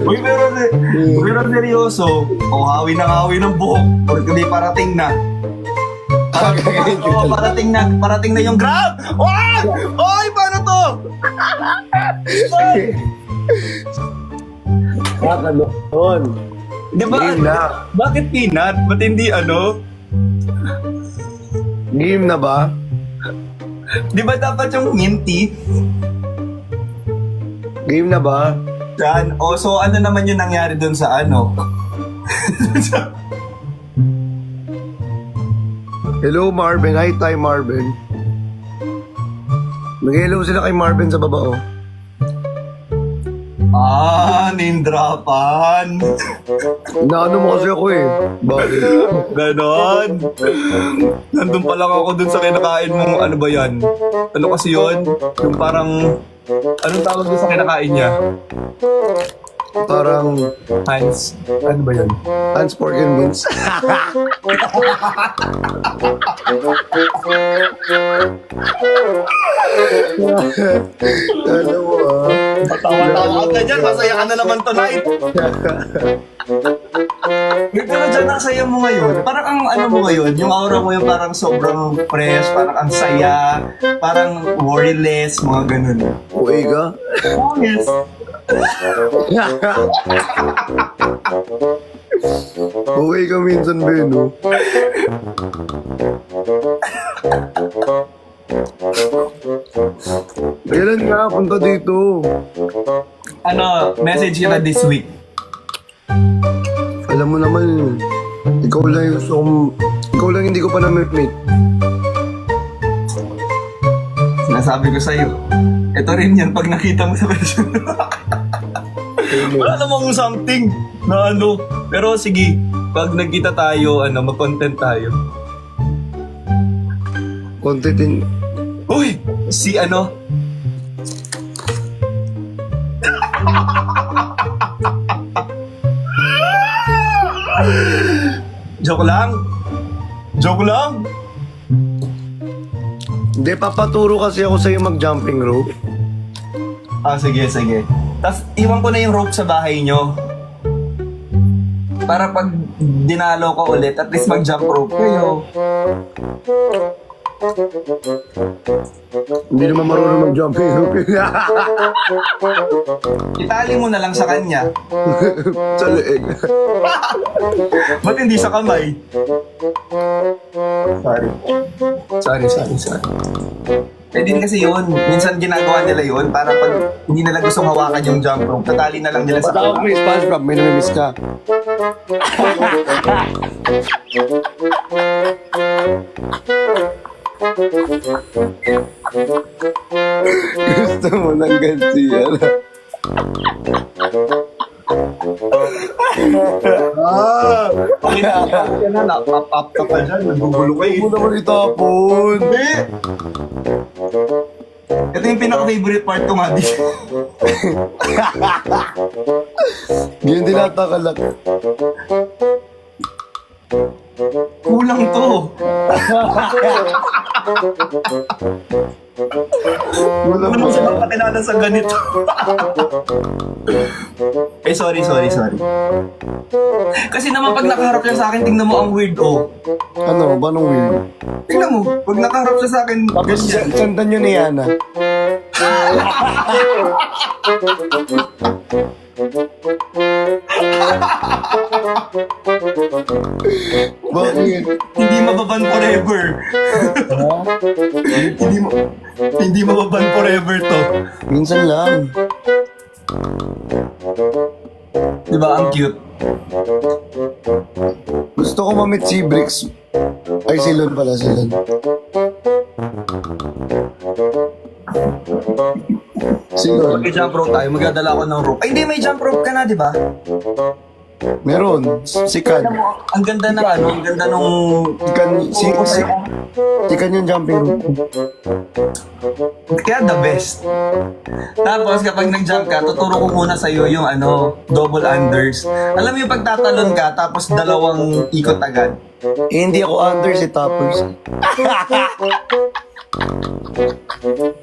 Uy, pero seryoso. O, hawi ng buhok. Porque di parating na. Parating na yung grab! Wag! Oy, paano to? Nakaloon. Di ba? Bakit peanut? Ba't hindi ano? Game na ba? Di ba dapat yung minty? Game na ba? Yan. O, so ano naman yung nangyari dun sa ano? Hello Marvin, hi Tay Marvin. Nag-hello sila kay Marvin sa baba oh. Nindrapan. Naano mo kasi ako eh. Bakit? Ganon. Nandun pa lang ako dun sa kinakain mong ano ba yan? Ano kasi yun? Yung parang, anong tawag dun sa kinakain niya? Parang Hans. Ano ba yun? Hans Pork and Beans. Ano mo ah? Tawa-tawa ka dyan. Masaya ka na naman tonight. Pero dyan, ang saya mo ngayon. Parang ang ano mo ngayon, yung aura mo yung parang sobrang fresh, parang ang saya, parang worryless, mga ganun. Uy ka? Oh, yes. Uy ka minsan, Beno. Kailan nga punta dito? Ano, message kita this week. Alam mo naman, ikaw lang ikaw lang hindi ko pa na-meet. Sinasabi ko sa'yo, ito rin yan pag nakita mo sa version. Wala namang something na ano. Pero sige, pag nagkita tayo, mag-content tayo. Content din. Uy! Si ano? Joke lang. Joke lang. Hindi, papaturo kasi ako sa'yo mag-jumping rope. Sige. Tapos, iwan ko na yung rope sa bahay nyo. Para pag dinalo ko ulit, at least mag-jump rope kayo. Hindi naman marunong mag-jumping rope. Itali mo na lang sa kanya. Sa leeg. Ba't hindi sa kamay? Sorry. Eh din kasi yun. Minsan ginagawa nila yun para pag hindi nila gustong hawakan yung jump rope, tatali na lang nila sa Patawag mo yung SpongeBob, may namimiss ka. Gusto mo ng gansiyan. Pakita ka na, nakapap ka pa dyan, nagugulo ka eh. Huwag mo naman itapon. Hindi! Ito yung pinaka-favorite part ko nga dito. Ganyan din natakalak. Kulang to. Wala Ano sa mga kakilala sa ganito? Sorry. Kasi naman pag nakaharap siya sa akin, tingnan mo ang weird, oh. Ano? Ba nung weird? Tingnan mo, pag nakaharap siya sa akin, Tapos sandan nyo ni Yana. Bakit? hindi mababan forever. hindi mababan forever to. Minsan lang. Diba, ang cute. Gusto ko mamit si Bricks. Ay, Silon pala, Silon. Silon. Mag-jump rope tayo, magdadala ako ng rope. Ay, hindi, may jump rope ka na, diba? Meron. Si Kan. Ang ganda ng ang ganda nung... Si Kan yung jumping rope. Kaya the best. Tapos kapag nag-jump ka, tuturo ko muna sa'yo yung double unders. Alam mo yung pagtatalon ka, tapos dalawang ikot agad. Eh, hindi ako under si Toppers.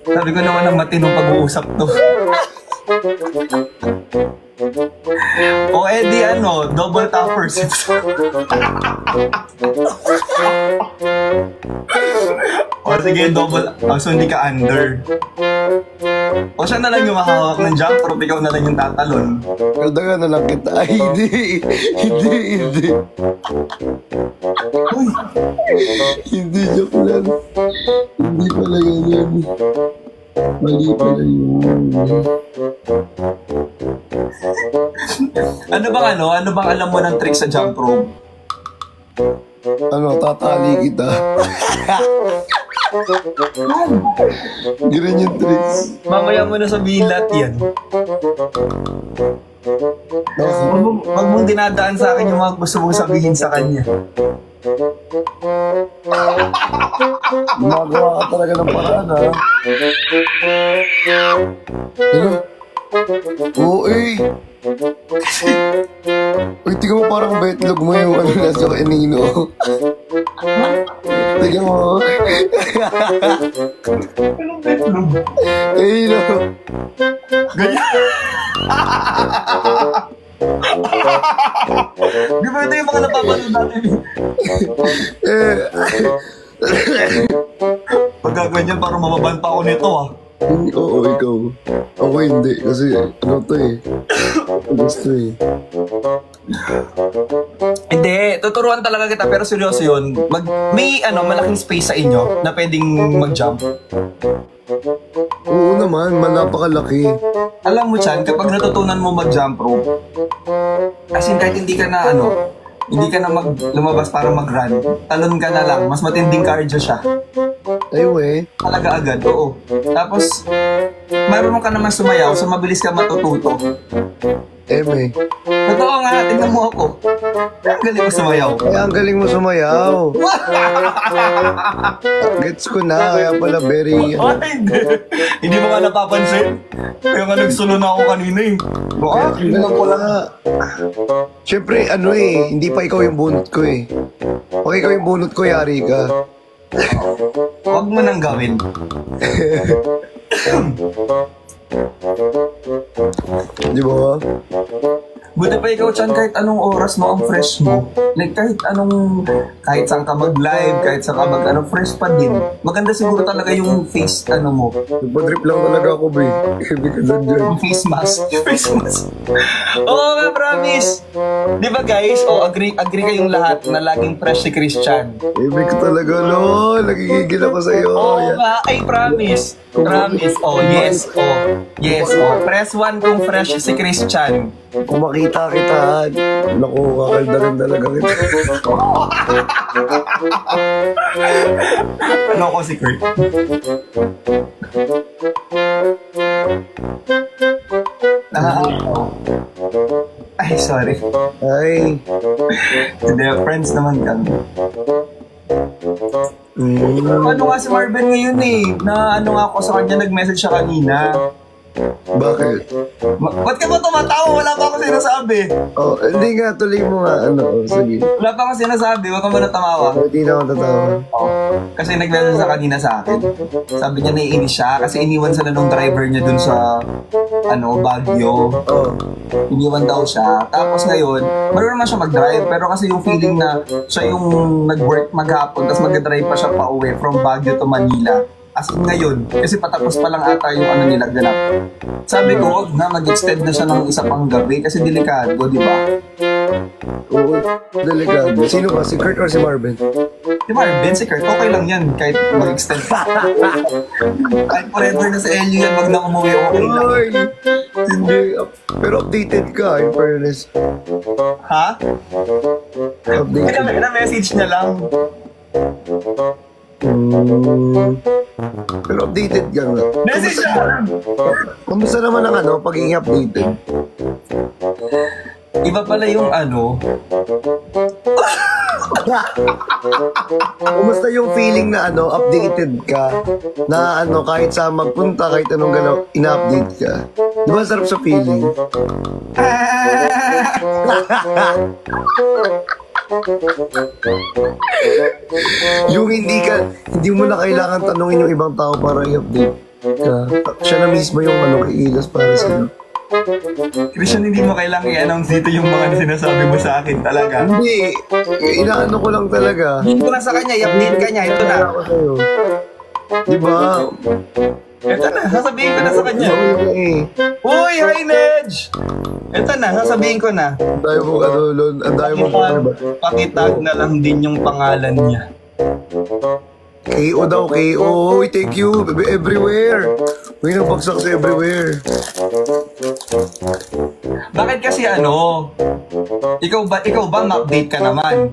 Sabi ko naman ang matinong pag-uusap to. O edi ano, double toppers. O sige, double. O so hindi ka under. O siya na lang yung mahawak ng jump rope, ikaw na lang yung tatalon. Kaldagan na lang kita. Ay, hindi. Hindi. Uy, Hindi, joke lang. Hindi pala ganyan. Mali pala yun. ano bang alam mo ng trick sa jump rope? Ano, tatali kita. Ganun yung tricks. Mamaya mo na sabihin lahat yan. Okay. Wag mong dinadaan sa akin yung mga gusto mong sabihin sa kanya. Gumagawa ka talaga ng paraan, ha? Ano? Oo, eh. Uy, tingnan mo parang betlog mo yung ano nasa kanino. Tingnan mo. Anong betlog? Eh, no. Ganyan. Di ba ito yung mga napapanood natin? Eh, Pag ganyan, parang mababan pa ako nito ah. oo, ikaw. Ako hindi, kasi ano to eh. Gusto eh. Hindi, tuturuan talaga kita pero seryoso yun. May malaking space sa inyo na pwedeng mag-jump. Oo naman, napakalaki. Alam mo Chan, kapag natutunan mo mag-jump rope, as in kahit hindi ka na lumabas para mag-run, talon ka na lang, mas matinding cardio siya. Ay, we. Talaga agad, oo. Tapos, marunong ka naman sumayaw, so mabilis ka matututo. Eme. Totoo nga, tingnan mo ako. Ang galing ko sumayaw. Kaya ang galing mo sumayaw. Gets ko na, kaya pala very... Ay, hindi mo nga napapansin. Kaya nga nagsulo na ako kanina eh. Tingnan ko lang. Siyempre, hindi pa ikaw yung bunot ko eh. Pag ikaw yung bunot ko, yari ka. Huwag mo nang gawin. Di ba? Buti pa ikaw, Chan, kahit anong oras mo ang fresh mo. Like, kahit saan ka mag-live, kahit saan ka fresh pa din. Maganda siguro talaga yung face, mo. Nagpa-drip lang talaga ako, be. Because of dyan. Yung face mask. Face mask. Oo nga, promise. Di ba guys, agree kayong lahat na laging fresh si Christian. Ibig ko talaga, lol. Nagigigil ako sa'yo. Oo Yan. nga, ay promise. Promise. Yes. Press 1 kung fresh si Christian. Kung makita kita, naku, kakaldagan talaga kita. Ano ko si Kurt? Ay, sorry. Ay. Hindi, friends naman kami. Mm. Ano nga si Marvin ngayon eh? Na nga ako sa kanya, nag-message siya kanina. Bakit? Ba't ka ba tumatawa? Wala pa ako sinasabi. Oh, hindi nga, tuloy mo nga, sige. Wala pa ako sinasabi, huwag ka ba natamawa? Hindi na ako tatawa. Kasi nag-message sa kanina sa akin. Sabi niya naiinis siya kasi iniwan sila nung driver niya dun sa Baguio. Oh. Iniwan daw siya. Tapos ngayon, marunong naman siya mag-drive pero kasi yung feeling na siya yung nag-work maghapon tapos mag-drive pa siya pa uwi from Baguio to Manila. As in ngayon, kasi patapos pa lang ata yung nila ganap. Sabi ko, wag na, mag-extend na siya ng isa pang gabi kasi delikado, di ba? Oo, delikado. Sino ba? Si Kurt or si Marvin? Si Marvin, si Kurt, okay lang yan kahit mag-extend. Kahit forever na sa LU yan, wag na umuwi, okay lang. Ay, hindi. Pero updated ka, in fairness. Ha? Updated. Na-message niya lang. Pero updated ka nga. Message niya lang. Kamusta naman ang pagiging updated? Iba pala yung Kumusta yung feeling na updated ka? Na kahit sa magpunta, kahit anong galaw, ina-update ka. Di ba sarap sa feeling? Yung hindi mo na kailangan tanungin yung ibang tao para i-update ka. Siya na mismo yung kikilos para sa'yo. Christian, hindi mo kailangang i-announce dito yung mga sinasabi mo sa akin talaga. Hindi. Inaano ko lang talaga. Hindi ko na sa kanya, i-update ka niya. Ito na. Ako sa'yo. Diba? Ito na, sasabihin ko na sa kanya. Uy, hi Nedge! Ito na, sasabihin ko na. Ang dami mo, ano, Lon. Ang dami mo. Pakitag na lang din yung pangalan niya. KO daw, KO. Uy, thank you. Everywhere. Uy, nagbagsak sa everywhere. Bakit kasi ano? Ikaw ba ma-update ka naman?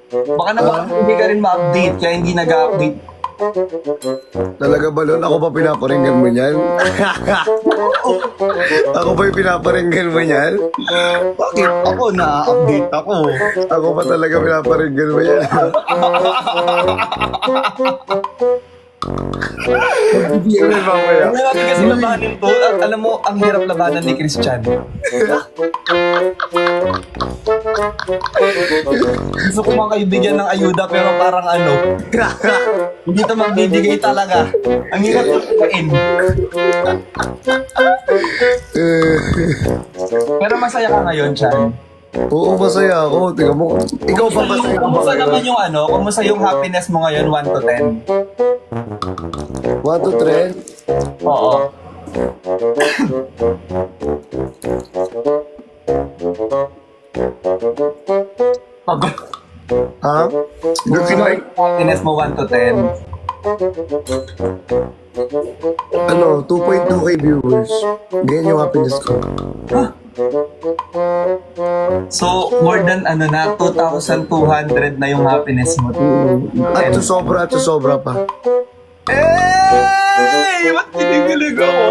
Baka naman hindi ka rin ma-update kaya hindi nag-update. Talaga ba, Lon? Ako pa pinaparinggan mo niyan? Ako pa yung pinaparinggan mo niyan? Bakit? Ako na-update ako. Ako pa talaga pinaparinggan mo yan. Hindi mo mamaya. Hindi natin kasi labanin to. At alam mo, ang hirap labanan ni Christian. Gusto ko mga kaibigan ng ayuda pero parang ano, hindi to magbibigay talaga. Ang hirap tutukain. Pero masaya ka ngayon, Chan. Oo, masaya ako. Tingnan mo. Ikaw pa masaya ka ba Kumusta naman ngayon? yung ano? Kumusta yung happiness mo ngayon, 1 to 10? 1 to 3? Oo. Ha? Kumusta yung happiness mo, 1 to 10? Ano, 2.2k viewers. Ganyan yung happiness ko. So, more than ano na, 2,200 na yung happiness mo. At to sobra pa. Hey! Ba't kinikilig ako?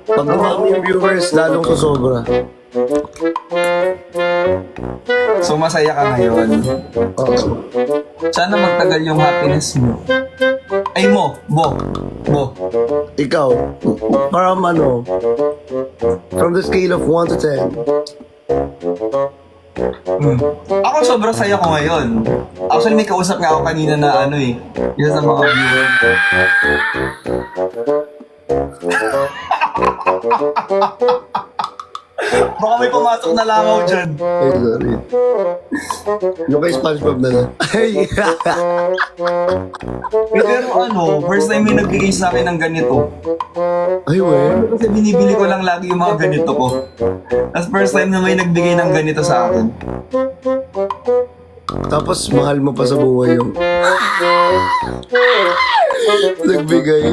Pag dumami yung viewers, lalong to sobra. So, masaya ka ngayon. Oo. Sana magtagal yung happiness mo. Ay mo, Bo. Ikaw, from the scale of 1 to 10. Ako sobrang saya ko ngayon. Actually, may kausap nga ako kanina na ano eh. Isa sa mga viewer. Baka may pumasok na langaw dyan. Ay, sorry. Yung kay SpongeBob na lang. Ay, Pero ano, first time may nagbigay sa akin ng ganito. ay, well. Kasi binibili ko lang lagi yung mga ganito ko. Tapos first time na may nagbigay ng ganito sa akin. Tapos mahal mo pa sa buhay yung nagbigay.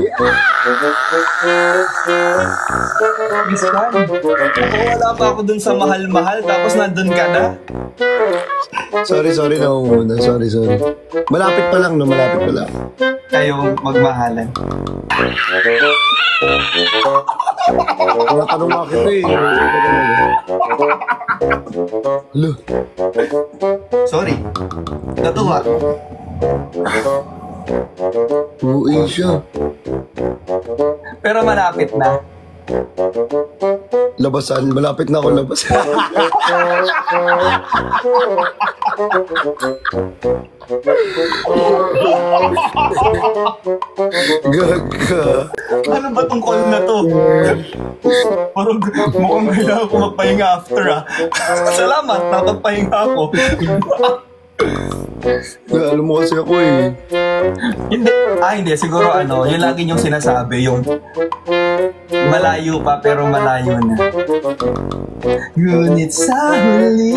Minsan, wala pa ako dun sa mahal-mahal, tapos nandun ka na. Sorry, naumuna. Sorry. Malapit pa lang, no? Malapit pa lang. Kayong magmahalan. Tinatanong nga kita eh. Hello? Sorry. Natuwa. Uwi siya. Pero malapit na. Labasan. Malapit na ako labasan. Gaga. Ano ba tong call na to? Parang mukhang kailangan ko magpahinga after ah. Salamat, nakapagpahinga ako. Alam mo kasi ako eh. Hindi. Siguro ano, yung lagi niyong sinasabi, yung malayo pa pero malayo na. Ngunit sa huli.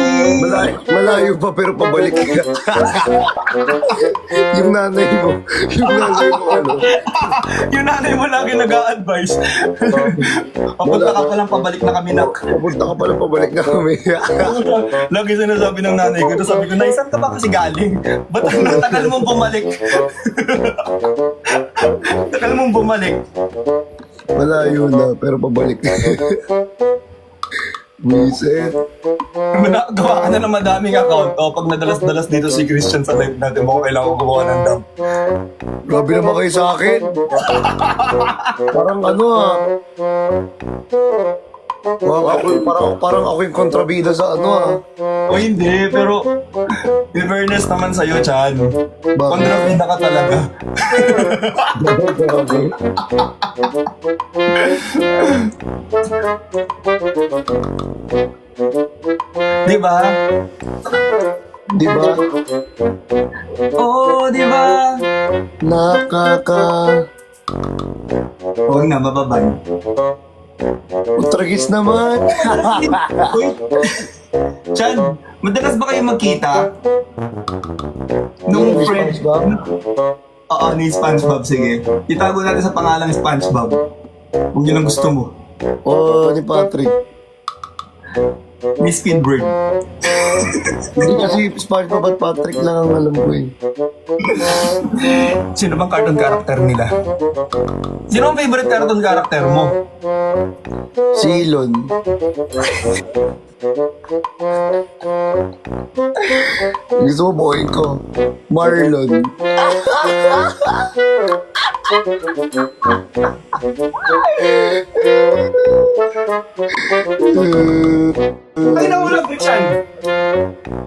Malayo pa pero pabalik ka. Yung nanay mo ano. Yung nanay mo lagi nag-a-advise. Papunta ka palang pabalik na kami nak. Papunta ka pala pabalik na kami. Lagi sinasabi ng nanay ko. Tapos sabi ko, Nay, saan ka ba kasi galing? Ba't ang tagal mong bumalik? Tagal mong bumalik. Malayo na pero pabalik na. Buisit. Gawa ka na ng madaming account. O, pag nadalas-dalas dito si Christian sa live natin, mo kailangan ko gumawa ng dump. Grabe naman kayo sa akin. Parang ano ah. Parang ako yung kontrabida sa ano ah. O hindi, pero in fairness naman sa'yo, Chan. Kontrabida ka talaga. Okay. Di ba? Di ba? Oo, di ba? Nakaka... Huwag na, mababan. Utragis naman. Uy, Chan, madalas ba kayo magkita? Nung friend... SpongeBob? Oo, ni SpongeBob, sige. Itago natin sa pangalang SpongeBob. Kung yun ang gusto mo. O ni Patrick. Ni Squidward. Hindi kasi SpongeBob at Patrick lang ang alam ko eh. Sino bang cartoon character nila? Sino ang favorite cartoon character mo? Si Elon. Gusto mo boy ko. Marlon. Ay, nahulog, Richard!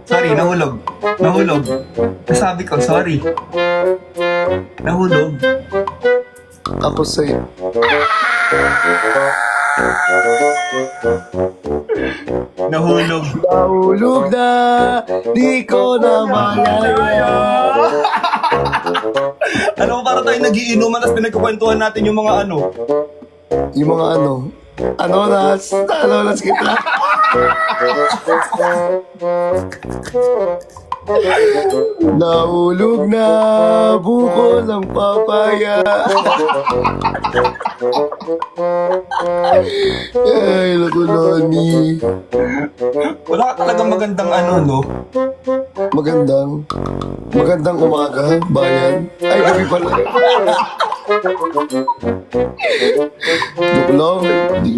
Sorry, nahulog. Nahulog. Nasabi ko, sorry. Nahulog. Ako sa'yo. Nahulog. Nahulog na, di ko na malaya. Ano mo, para tayo nagiinuman tapos pinagkukwentuhan natin yung mga ano? Yung mga ano, Anonas kita. Nahulog na, buko ng papaya. Ay, naku, Noni. Wala ka talagang magandang ano, no? Magandang umaga, bayan. Ay, gabi pala. Joke lang, di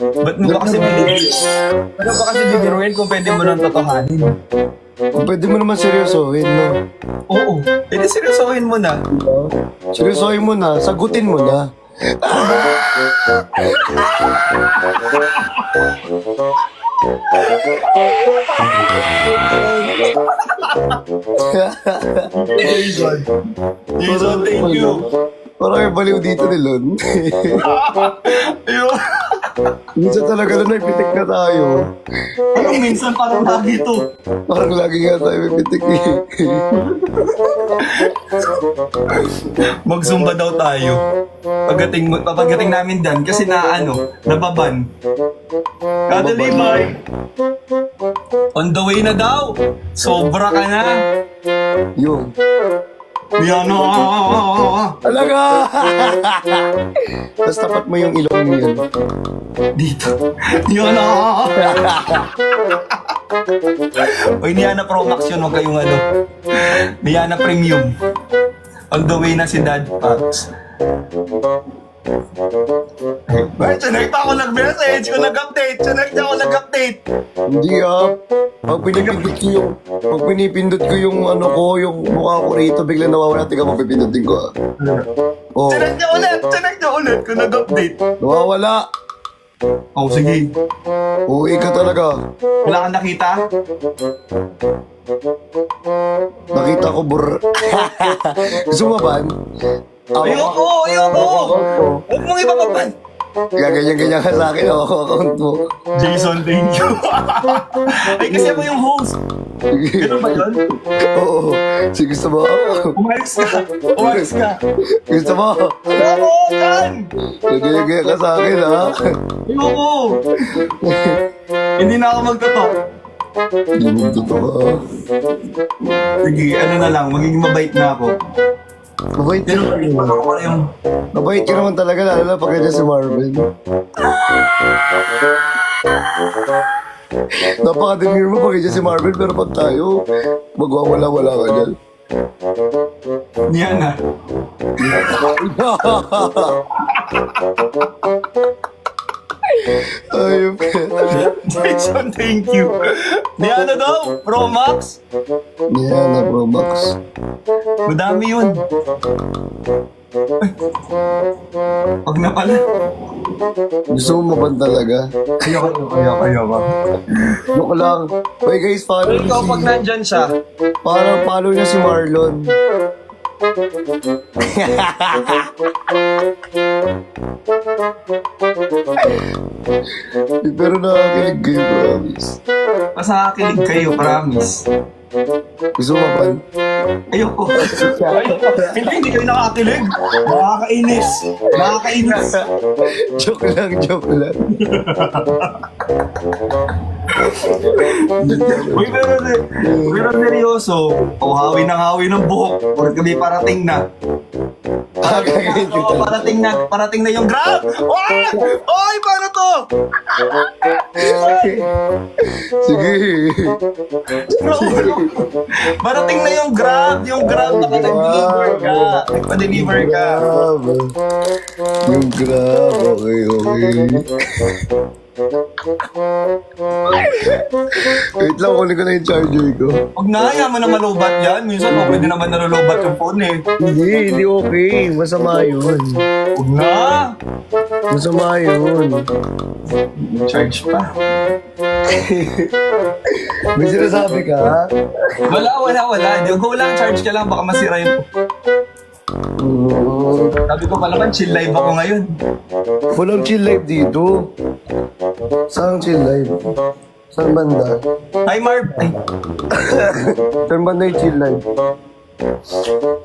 Ba't mo ba kasi Ba't mo ba kasi bibiruin kung pwede mo nang totohanin? Pwede mo naman seryosohin, no? Oo. Pwede seryosohin mo na. Seryosohin mo na, sagutin mo na. Jason, thank you. Parang may baliw dito ni Lon. Ayun. Minsan talaga Lon, may pitik na tayo. Anong minsan parang lagi to? Parang lagi nga tayo may pitik eh. Mag-zumba daw tayo. Pagdating namin dyan, kasi nababan. Kadalibay. On the way na daw. Sobra ka na. Yung. Yan na. Talaga! Tapos tapat mo yung ilong mo yun. Dito. Yan na. Uy, Niana Pro Max yun. Huwag kayong Niana Premium. On the way na si Dad Pax. Ay, connect ako nag-message. Kung nag-update. Connect ako nag-update. Hindi pag pinipindot ko yung ano ko, yung mukha ko rito, bigla nawawala. Tingnan mo, pipindutin ko ah. Oh, Connect niya ulit kung nag-update. nawawala. Oh, sige. Uwi ka talaga. Wala kang nakita? Nakita ko Gusto mo ba? Ayoko! Huwag mong ipapapan. Gaganyan-ganyan ka sa akin, ako account mo. Jason, thank you. Ay, kasi ako yung host. Ganun ba yun? Oo. Sige, gusto mo? Umalis ka. Gusto mo? Ayoko, Chan! Gaganyan-ganyan ka sa akin, ha? Ayoko. Hindi na ako magtotok. Hindi mo totoo, ha? Sige, na lang, magiging mabait na ako. Mabait ka Pero, naman. ano ko na yung... Mabait ka naman talaga, lalo na pag ganyan si Marvin. Napaka-demure mo pag ganyan si Marvin, pero pag tayo, magwawala-wala ka dyan. Yan na. Ayun. Jason, thank you. Niana daw, Pro Max. Yan na, bro, Max. Madami yun. Wag na pala. Gusto mo maban talaga? Ayoko. Joke lang. Wait guys, follow Ikaw, niyo pag si... nandyan siya, Parang follow niyo si Marlon. Pero nakakilig kayo, promise. mas nakakilig kayo, promise. Gusto mo maban? Ayoko. Hindi kayo nakakilig. Nakakainis. Joke lang. Uy, pero seryoso. Hawi ng buhok. Huwag kami parating na. Parating na yung grab! Oy, paano to? Sige. Parating na yung grab, naka-deliver ka. Nagpa-deliver ka. Grab. Yung grab. Okay. Wait lang, kunin ko na yung charger ko. Huwag na, yaman na malubat yan. Minsan, pwede naman nalulubat yung phone eh. Hindi okay. Masama yun. Huwag na. Masama yun. Charge pa. May sinasabi ka? Wala. Hindi, wala ang charge ka lang. Baka masira yung... Sabi ko pala man, chill live ako ngayon. Walang chill live dito. Saan chill live? Saan banda? Hi, Marv. Ay, Saan banda yung chill live?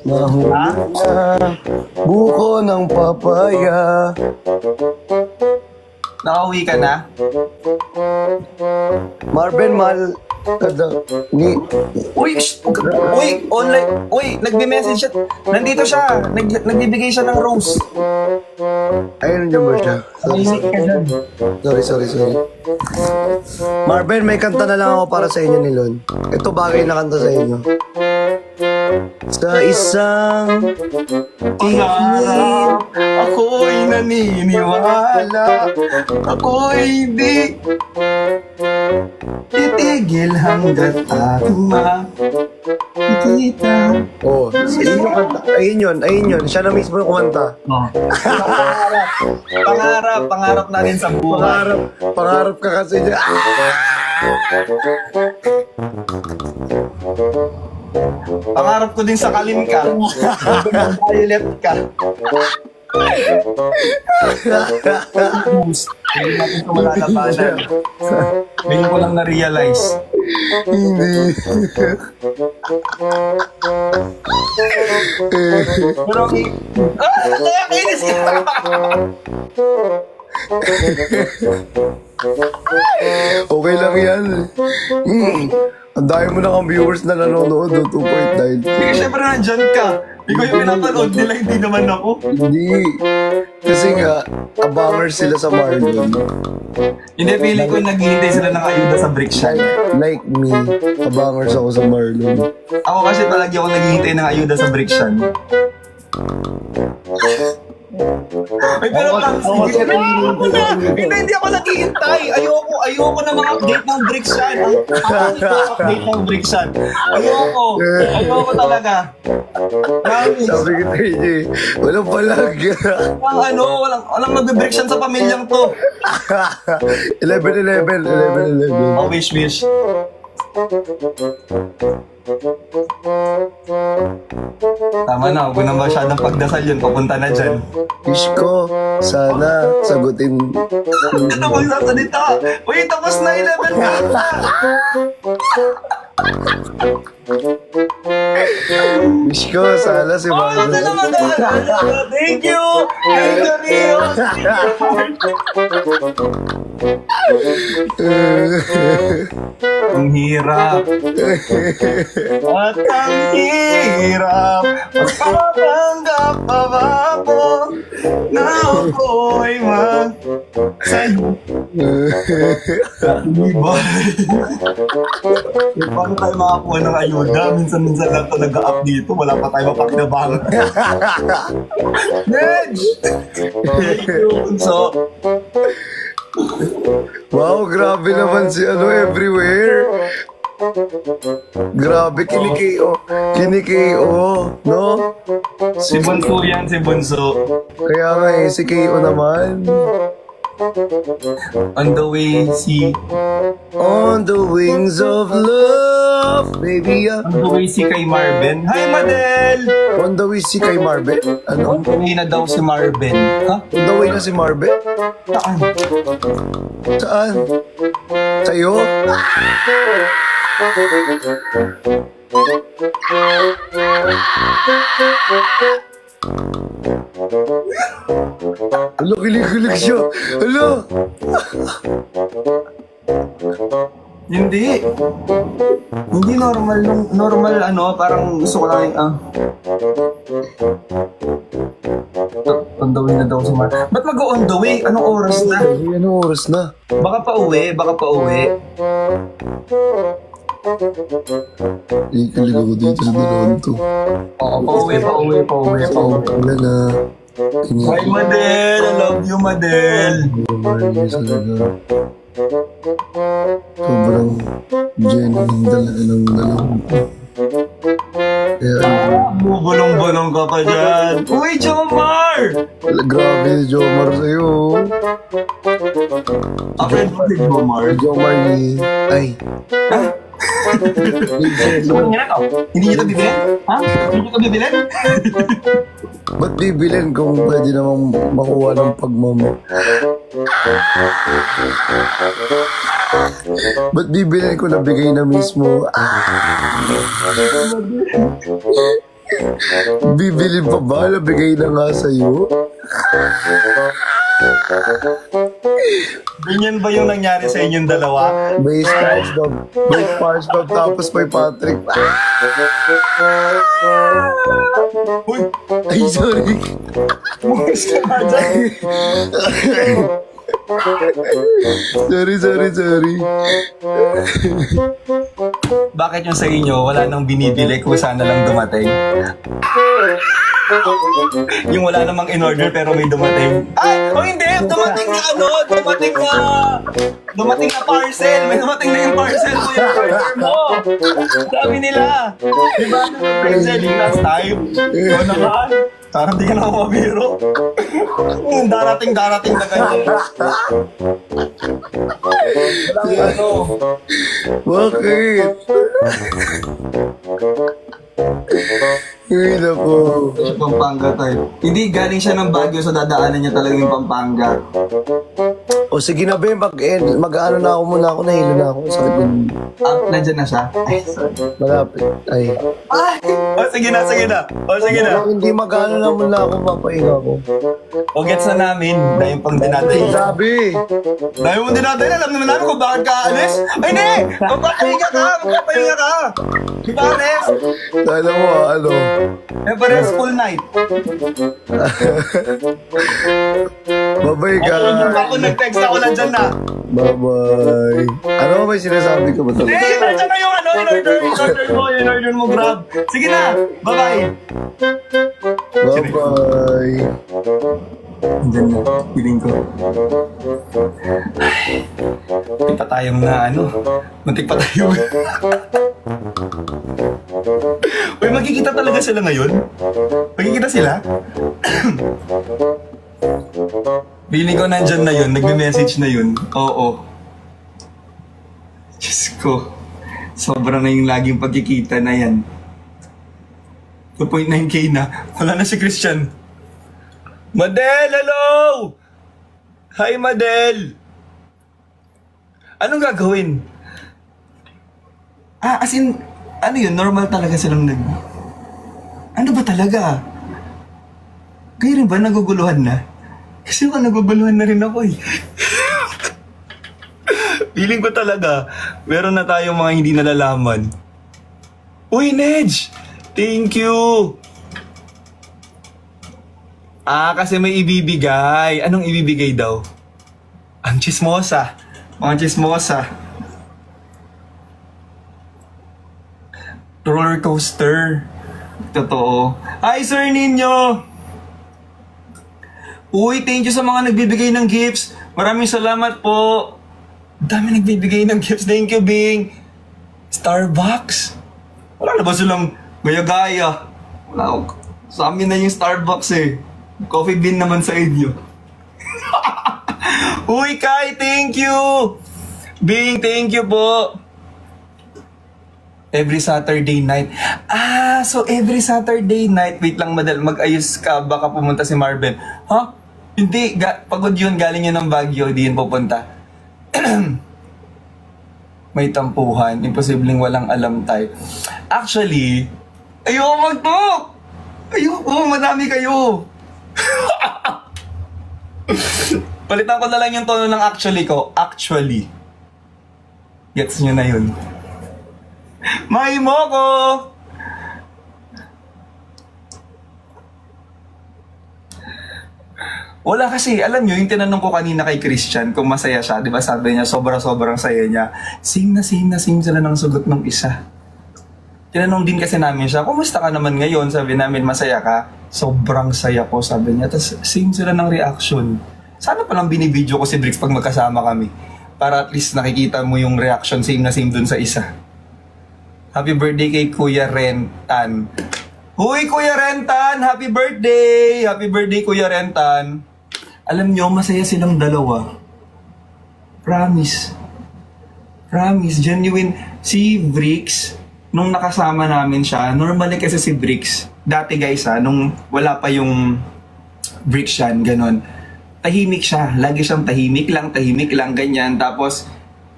Nahuli na buko ng papaya. nakauwi ka na? Marvin, mahal kada ni Uy, online. Uy, nagbe-message siya. Nandito siya. Nagbibigay siya ng rose. ayun dyan ba siya? Isip ka dyan. Sorry. Marvin, may kanta na lang ako para sa inyo ni Lon. Ito bagay na kanta sa inyo. Sa isang Pangarap, ako'y naniniwala. Ako'y hindi titigil hanggat ating makikita. Oh, ayun yung kanta. Ayun yun. Siya na mismo yung kumanta. Pangarap natin sa buhay. Pangarap ka kasi dyan. Pangarap ko din sakalin ka. Violet ka. Hindi natin ito malalabanan. Ngayon ko lang na-realize. Hindi. Pero nakakainis ka. Okay lang yan. Ang dami mo na kang viewers na nanonood. 2.9. Sige, syempre nandyan ka. Ikaw yung pinapanood nila, hindi naman ako. Hindi. Kasi nga, abangers sila sa Marlon. Hindi, feeling ko yung naghihintay sila ng ayuda sa brick shop. Like me, abangers ako sa Marlon. Ako kasi palagi ako naghihintay ng ayuda sa brick shop. Ay, pero hindi ako naghihintay. Ayoko na mga update ng Brixan. Update ng Brixan. Ayoko talaga. Sabi ko TJ, walang palag. Walang nagbe-Brixan sa pamilyang to. 11. Oh, wish. Tama na, huwag na masyadong pagdasal yun. Papunta na dyan. Wish ko, sana sagutin. Ano magsasalita? Uy, tapos na 11 na. Wish ko, sana si Marlon. Thank you! Thank you, Rio! Ang hirap. At ang hirap. Magpapanggap pa ba ako na ako'y sa'yo? Diba? Paano tayo makakuha ng ayuda? Minsan lang ito nag-up dito. Wala pa tayo mapakinabangan. Nedge! Thank you. So, Wow, grabe naman si everywhere. Grabe, kini-KO, no? Si Bunso yan, si Bunso. Kaya nga eh, si K.O. naman. On the way, si... On the wings of love, baby. On the way, si kay Marvin. Hi, Madel! On the way si kay Marbe. Ano? On the way na daw si Marvin. Ha? On the way na si Marbe? Saan? Saan? Sa'yo? Alo, kilig-kilig siya. Alo! Hindi. Hindi normal. Normal ano, parang gusto ko lang on the way na daw si Mar. Ba't mag-on the way? Anong oras na? Ay, anong oras na? Baka pa uwi. Kilig ako dito sa dalawang to. Oo, pa-uwi. Wala na. Hi, Madel! I love you, Madel! Marius talaga. Sobrang genuine talaga ng dalawang to. Kaya Bubulong-bulong ka pa dyan. Uy, Jomar! grabe si Jomar sa'yo. Friend mo si Jomar. Jomar ni... Ay. Ano nga to? Hindi nyo ito bibilin? Ha? Hindi nyo ito bibilin? Ba't bibilin kung pwede namang makuha ng pagmama? Ba't bibilin kung nabigay na mismo? Bibilin pa ba? Nabigay na nga sa'yo? Ganyan ba yung nangyari sa inyong dalawa? May SpongeBob tapos may Patrick. Uy! Ay, sorry. Mukhis ka ba dyan? Sorry. Bakit yung sa inyo wala nang binibili kung sana lang dumating? Yung wala namang in-order pero may dumating. Ay! O hindi! Dumating na ano! Dumating na parcel! May dumating na yung parcel mo yung order mo! Sabi nila! Diba parcel yung last time? O naman! Parang di ka na mabiro. Darating na ganyan. Walang ano. Bakit? Ay, naku. Pampanga tayo. Hindi, galing siya ng Baguio sa dadaanan niya talaga yung Pampanga. O sige na, be. Mag-ano na ako muna ako. Nahilo na ako. Sakit yung Nandyan na siya. Ay, sorry. malapit. Ay. O, sige na. Kung hindi mag-ano na muna ako, papahinga ako. O, gets na namin. Dahil pang dinatay. Sabi. Dahil mong dinatay, alam naman namin kung bakit ka alis. Ay, hindi! Magpapahinga ka! Di ba, Res? Alam mo, ano? Everest full night. Babay ka. Ako nag-text ako na dyan na. Bye-bye. Ano ba yung sinasabi ko ba ito? Nandiyan na yung ano, in-order mo, grab. Sige na, bye-bye. Bye-bye. Diyan na, feeling ko. Muntik pa tayong na ano. Muntik pa tayo. Uy, magkikita talaga sila ngayon? Magkikita sila? Feeling ko nandyan na yun, nagme-message na yun. Oo. Diyos ko. Sobrang na yung laging pagkikita na yan. 2.9k na. Wala na si Christian. Madel, hello! Hi, Madel! Anong gagawin? As in, ano yun? Normal talaga silang Ano ba talaga? Kayo rin ba naguguluhan na? Kasi ako naguguluhan na rin ako eh. Feeling ko talaga, meron na tayong mga hindi nalalaman. Uy, Nedge! Thank you! Kasi may ibibigay. Anong ibibigay daw? Ang chismosa. Mga chismosa. Roller coaster. Totoo. Hi, Sir Nino! Uy, thank you sa mga nagbibigay ng gifts. Maraming salamat po. Dami nagbibigay ng gifts. Thank you, Bing. Starbucks. Wala na ba silang gaya-gaya? Wala. Sa amin na yung Starbucks eh. Coffee bean naman sa inyo. Uy, Kai, thank you! Bing, thank you po! Every Saturday night. Ah, so every Saturday night, wait lang madal, mag-ayos ka, baka pumunta si Marvin. Ha? Hindi, pagod yun, galing yun ng Baguio, di yun pupunta. May tampuhan, imposibleng walang alam tayo. Actually, ayoko mag-talk! Ayoko, madami kayo! Palitan ko na lang yung tono ng actually ko. Actually. Gets nyo na yun. Mahimo ko! Wala kasi, alam nyo, yung tinanong ko kanina kay Christian kung masaya siya, di ba sabi niya, sobrang saya niya. Same na same sila ng sugot ng isa. Tinanong din kasi namin siya, kumusta ka naman ngayon? Sabi namin, masaya ka? Sobrang saya ko, sabi niya. Tapos same sila ng reaction. Sana palang binibideo ko si Bricks pag magkasama kami. Para at least nakikita mo yung reaction, same na same dun sa isa. Happy birthday kay Kuya Rentan. Huy, Kuya Rentan! Happy birthday! Happy birthday, Kuya Rentan. Alam nyo, masaya silang dalawa. Promise. Promise. Genuine. Si Bricks, nung nakasama namin siya, normally kasi si Bricks, dati guys nung wala pa yung Bricks yan, ganun. Tahimik siya. Lagi siyang tahimik lang, ganyan. Tapos,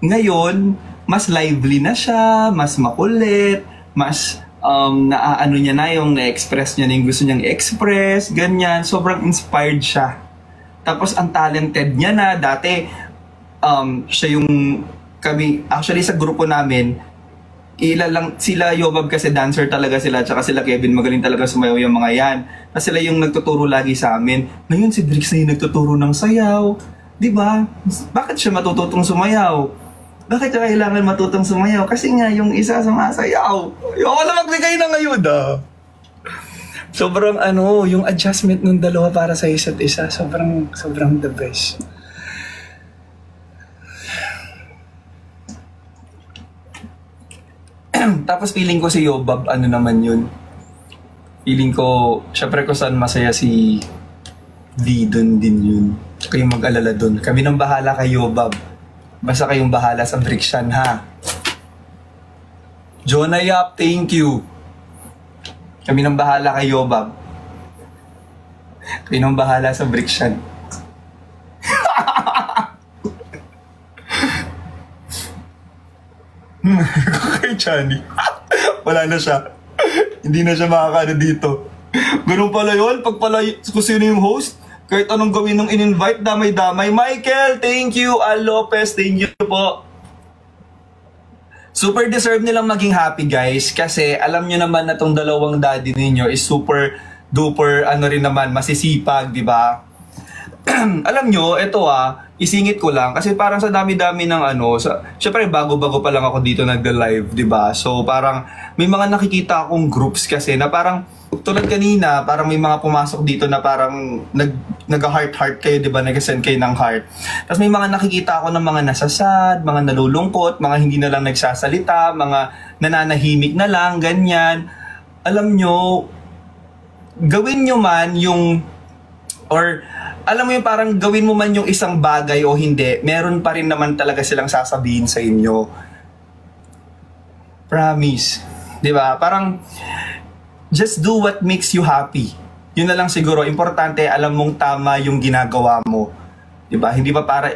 ngayon, mas lively na siya, mas makulit, mas naaano niya na yung na-express niya na yung gusto niyang express, ganyan. Sobrang inspired siya. Tapos ang talented niya na, dati siya yung kami, actually sa grupo namin, sila Yobab kasi dancer talaga sila, tsaka sila Kevin magaling talaga sumayaw yung mga yan. Kasi sila yung nagtuturo lagi sa amin. Ngayon si Bricks na yung nagtuturo ng sayaw. Diba? Bakit siya matututong sumayaw? Bakit siya kailangan matutong sumayaw? Kasi nga, yung isa sumasayaw. Ayoko na magbigay ng ayuda. Sobrang yung adjustment ng dalawa para sa isa't isa, sobrang the best. Tapos feeling ko si Yobab, naman yun. Feeling ko, syempre ko saan masaya si Didon din yun. Kayong mag-alala dun. Kami nang bahala kay Yobab. Basta kayong bahala sa Bricksyan, ha? Jonah Yap, thank you. Kami nang bahala kay Yobab. Kayo nang bahala sa Bricksyan. Kay Chani. Wala na siya. Hindi na siya makakano dito. Ganun pala yun. Pag pala kung sino yung host, kahit anong gawin ng in-invite, damay-damay. Michael, thank you. Al Lopez, thank you po. Super deserve nilang maging happy, guys. Kasi alam nyo naman na tong dalawang daddy ninyo is super duper, rin naman, masisipag, di ba? Alam nyo, ito isingit ko lang. Kasi parang sa dami-dami ng syempre bago-bago pa lang ako dito nag-live, di ba? So parang may mga nakikita akong groups kasi na parang, tulad kanina, parang may mga pumasok dito na parang nag-heart-heart kayo, di ba? Nag-send kayo ng heart. Tapos may mga nakikita ako ng mga nasasad, mga nalulungkot, mga hindi na lang nagsasalita, mga nananahimik na lang, ganyan. Alam nyo, gawin nyo man yung, or alam mo yung parang gawin mo man yung isang bagay o hindi, meron pa rin naman talaga silang sasabihin sa inyo. Promise. Di ba? Parang, just do what makes you happy. Yun na lang siguro. Importante, alam mong tama yung ginagawa mo. Diba? Hindi ba para...